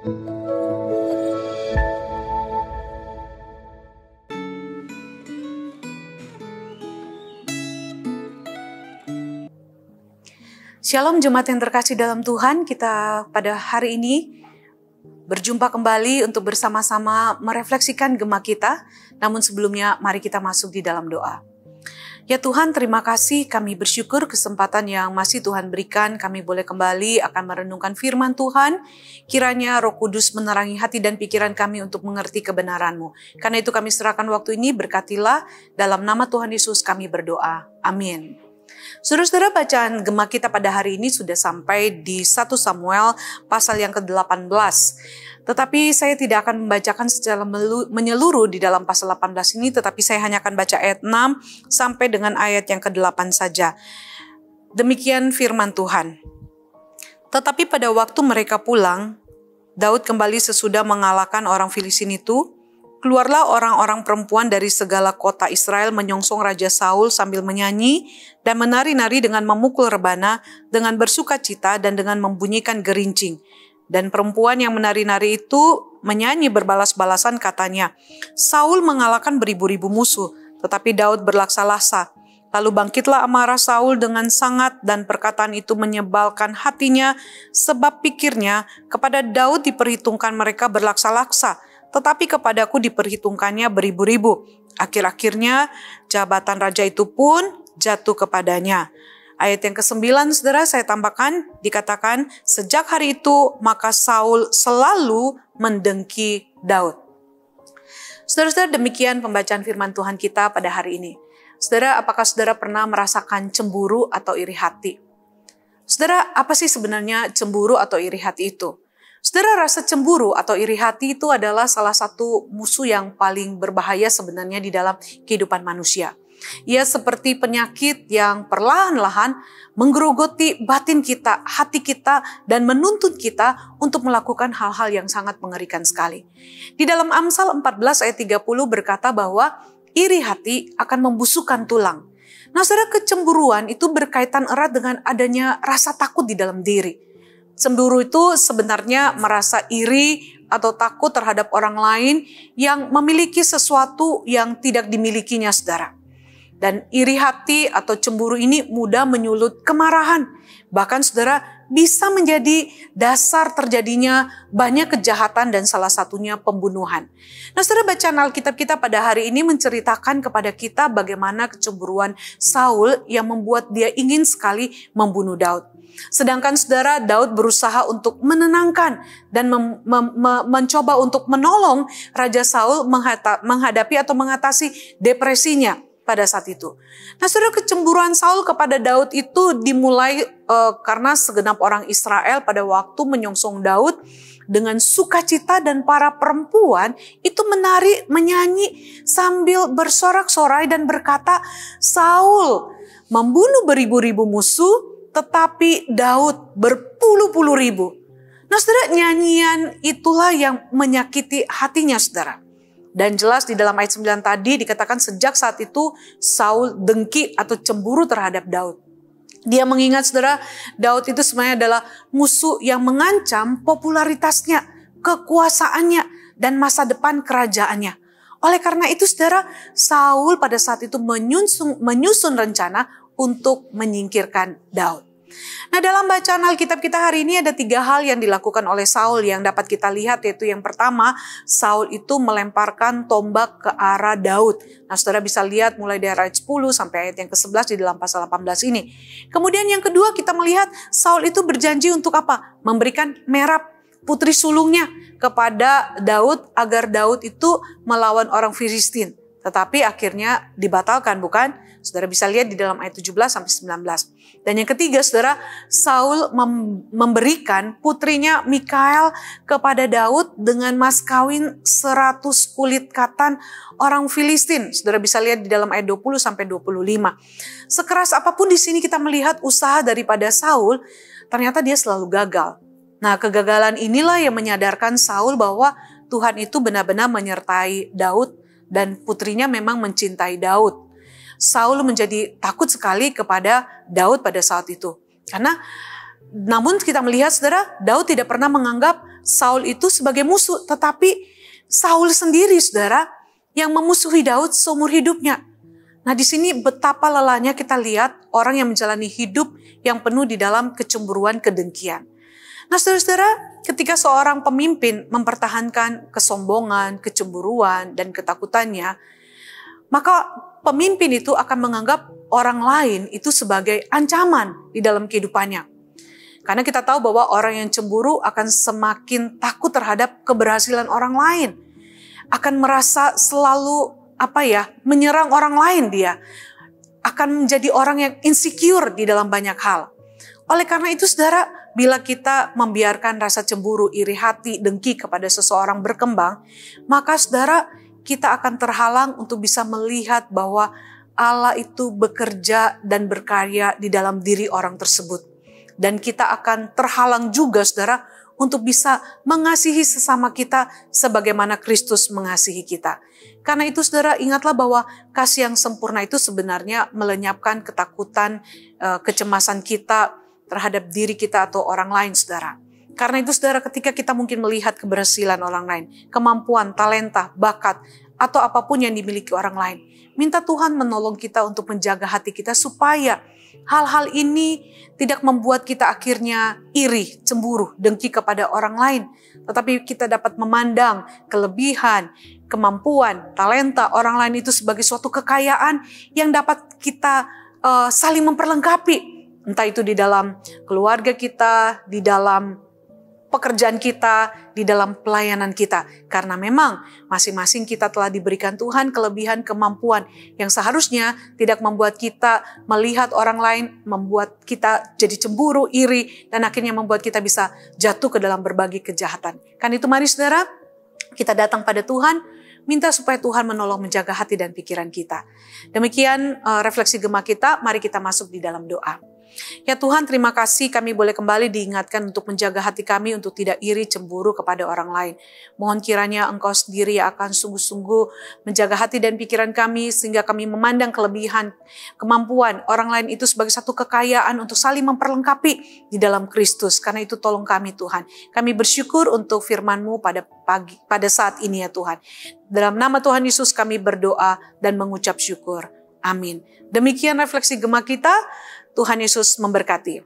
Shalom jemaat yang terkasih dalam Tuhan, kita pada hari ini berjumpa kembali untuk bersama-sama merefleksikan gema kita. Namun sebelumnya mari kita masuk di dalam doa. Ya Tuhan, terima kasih, kami bersyukur kesempatan yang masih Tuhan berikan, kami boleh kembali akan merenungkan firman Tuhan. Kiranya Roh Kudus menerangi hati dan pikiran kami untuk mengerti kebenaran-Mu. Karena itu kami serahkan waktu ini, berkatilah, dalam nama Tuhan Yesus kami berdoa. Amin. Saudara-saudara, bacaan gema kita pada hari ini sudah sampai di 1 Samuel pasal yang ke-18. Tetapi saya tidak akan membacakan secara menyeluruh di dalam pasal 18 ini, tetapi saya hanya akan baca ayat 6 sampai dengan ayat yang ke-8 saja. Demikian firman Tuhan. Tetapi pada waktu mereka pulang, Daud kembali sesudah mengalahkan orang Filistin itu. Keluarlah orang-orang perempuan dari segala kota Israel menyongsong Raja Saul sambil menyanyi dan menari-nari dengan memukul rebana, dengan bersuka cita dan dengan membunyikan gerincing. Dan perempuan yang menari-nari itu menyanyi berbalas-balasan, katanya, Saul mengalahkan beribu-ribu musuh, tetapi Daud berlaksa-laksa. Lalu bangkitlah amarah Saul dengan sangat dan perkataan itu menyebalkan hatinya, sebab pikirnya kepada Daud diperhitungkan mereka berlaksa-laksa, tetapi kepadaku diperhitungkannya beribu-ribu. Akhir-akhirnya jabatan raja itu pun jatuh kepadanya. Ayat yang ke-9, saudara, saya tambahkan, dikatakan, sejak hari itu maka Saul selalu mendengki Daud. Saudara-saudara, demikian pembacaan firman Tuhan kita pada hari ini. Saudara, apakah saudara pernah merasakan cemburu atau iri hati? Saudara, apa sih sebenarnya cemburu atau iri hati itu? Saudara, rasa cemburu atau iri hati itu adalah salah satu musuh yang paling berbahaya sebenarnya di dalam kehidupan manusia. Ia seperti penyakit yang perlahan-lahan menggerogoti batin kita, hati kita, dan menuntut kita untuk melakukan hal-hal yang sangat mengerikan sekali. Di dalam Amsal 14 ayat 30 berkata bahwa iri hati akan membusukkan tulang. Nah, saudara, kecemburuan itu berkaitan erat dengan adanya rasa takut di dalam diri. Cemburu itu sebenarnya merasa iri atau takut terhadap orang lain yang memiliki sesuatu yang tidak dimilikinya, saudara. Dan iri hati atau cemburu ini mudah menyulut kemarahan. Bahkan, saudara, bisa menjadi dasar terjadinya banyak kejahatan dan salah satunya pembunuhan. Nah, saudara, bacaan Alkitab kita pada hari ini menceritakan kepada kita bagaimana kecemburuan Saul yang membuat dia ingin sekali membunuh Daud. Sedangkan saudara, Daud berusaha untuk menenangkan dan mencoba untuk menolong Raja Saul menghadapi atau mengatasi depresinya pada saat itu. Nah, saudara, kecemburuan Saul kepada Daud itu dimulai karena segenap orang Israel pada waktu menyongsong Daud dengan sukacita, dan para perempuan itu menari, menyanyi sambil bersorak-sorai dan berkata, Saul membunuh beribu-ribu musuh, tetapi Daud berpuluh-puluh ribu. Nah, saudara, nyanyian itulah yang menyakiti hatinya, saudara. Dan jelas di dalam ayat 9 tadi dikatakan sejak saat itu Saul dengki atau cemburu terhadap Daud. Dia mengingat, saudara, Daud itu sebenarnya adalah musuh yang mengancam popularitasnya, kekuasaannya, dan masa depan kerajaannya. Oleh karena itu, saudara, Saul pada saat itu menyusun rencana untuk menyingkirkan Daud. Nah, dalam bacaan Alkitab kita hari ini ada 3 hal yang dilakukan oleh Saul yang dapat kita lihat, yaitu yang pertama, Saul itu melemparkan tombak ke arah Daud. Nah, saudara bisa lihat mulai dari ayat 10 sampai ayat yang ke-11 di dalam pasal 18 ini. Kemudian yang kedua, kita melihat Saul itu berjanji untuk apa? Memberikan Merab, putri sulungnya, kepada Daud agar Daud itu melawan orang Filistin. Tetapi akhirnya dibatalkan, bukan? Saudara bisa lihat di dalam ayat 17 sampai 19. Dan yang ketiga, saudara, Saul memberikan putrinya Mikal kepada Daud dengan mas kawin 100 kulit katan orang Filistin. Saudara bisa lihat di dalam ayat 20 sampai 25. Sekeras apapun di sini kita melihat usaha daripada Saul, ternyata dia selalu gagal. Nah, kegagalan inilah yang menyadarkan Saul bahwa Tuhan itu benar-benar menyertai Daud dan putrinya memang mencintai Daud. Saul menjadi takut sekali kepada Daud pada saat itu. Namun kita melihat, saudara, Daud tidak pernah menganggap Saul itu sebagai musuh, tetapi Saul sendiri, saudara, yang memusuhi Daud seumur hidupnya. Nah, di sini betapa lelahnya kita lihat orang yang menjalani hidup yang penuh di dalam kecemburuan, kedengkian. Nah, saudara-saudara, ketika seorang pemimpin mempertahankan kesombongan, kecemburuan, dan ketakutannya, maka pemimpin itu akan menganggap orang lain itu sebagai ancaman di dalam kehidupannya. Karena kita tahu bahwa orang yang cemburu akan semakin takut terhadap keberhasilan orang lain. Akan merasa selalu menyerang orang lain dia. Akan menjadi orang yang insecure di dalam banyak hal. Oleh karena itu, saudara, bila kita membiarkan rasa cemburu, iri hati, dengki kepada seseorang berkembang, maka saudara, kita akan terhalang untuk bisa melihat bahwa Allah itu bekerja dan berkarya di dalam diri orang tersebut. Dan kita akan terhalang juga, saudara, untuk bisa mengasihi sesama kita sebagaimana Kristus mengasihi kita. Karena itu, saudara, ingatlah bahwa kasih yang sempurna itu sebenarnya melenyapkan ketakutan, kecemasan kita terhadap diri kita atau orang lain, saudara. Karena itu, saudara, ketika kita mungkin melihat keberhasilan orang lain, kemampuan, talenta, bakat, atau apapun yang dimiliki orang lain, minta Tuhan menolong kita untuk menjaga hati kita supaya hal-hal ini tidak membuat kita akhirnya iri, cemburu, dengki kepada orang lain. Tetapi kita dapat memandang kelebihan, kemampuan, talenta orang lain itu sebagai suatu kekayaan yang dapat kita saling memperlengkapi. Entah itu di dalam keluarga kita, di dalam pekerjaan kita, di dalam pelayanan kita. Karena memang masing-masing kita telah diberikan Tuhan kelebihan, kemampuan yang seharusnya tidak membuat kita melihat orang lain, membuat kita jadi cemburu, iri, dan akhirnya membuat kita bisa jatuh ke dalam berbagai kejahatan. Kan itu mari saudara, kita datang pada Tuhan, minta supaya Tuhan menolong menjaga hati dan pikiran kita. Demikian refleksi Gema kita, mari kita masuk di dalam doa. Ya Tuhan, terima kasih kami boleh kembali diingatkan untuk menjaga hati kami untuk tidak iri, cemburu kepada orang lain. Mohon kiranya Engkau sendiri akan sungguh-sungguh menjaga hati dan pikiran kami sehingga kami memandang kelebihan, kemampuan orang lain itu sebagai satu kekayaan untuk saling memperlengkapi di dalam Kristus. Karena itu tolong kami Tuhan. Kami bersyukur untuk firman-Mu pada saat ini ya Tuhan. Dalam nama Tuhan Yesus kami berdoa dan mengucap syukur. Amin. Demikian refleksi Gema kita. Tuhan Yesus memberkati.